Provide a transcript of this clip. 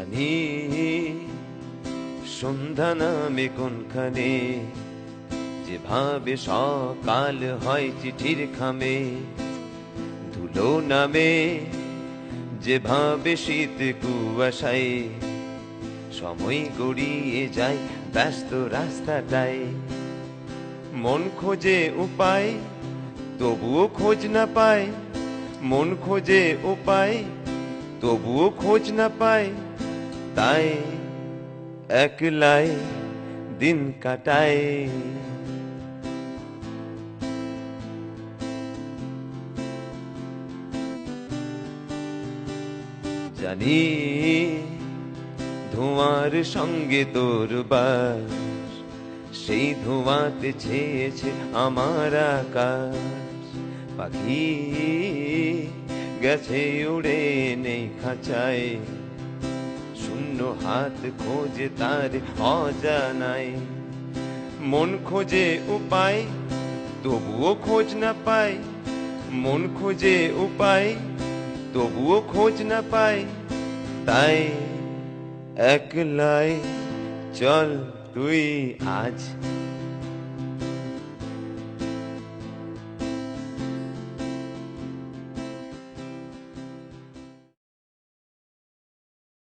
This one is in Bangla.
জানি সন্ধ্যা নামে কোনখানে, যেভাবে সকাল হয় চিঠির খামে, ধুলো নামে যেভাবে শীত কুয়াশায়, সময় গড়িয়ে যায় ব্যস্ত রাস্তাটায়। মন খোঁজে উপায় তবুও খোঁজ না পায়, মন খোঁজে উপায় তবুও খোঁজ না পায়, তাই একলাই দিন কাটায়। জানি ধোঁয়ার সঙ্গে তোর বাস, সেই ধোঁয়াতে ছেয়েছে আমার আকাশ। পাখি গেছে উড়ে নেই খাঁচায়, শূন্য হাত খোঁজে তার অজানায়। মন খোঁজে উপায় তবুও খোঁজ না পায়, মন খোঁজে উপায় তবুও খোঁজ না পায়, তাই একলাই চল তুই আজ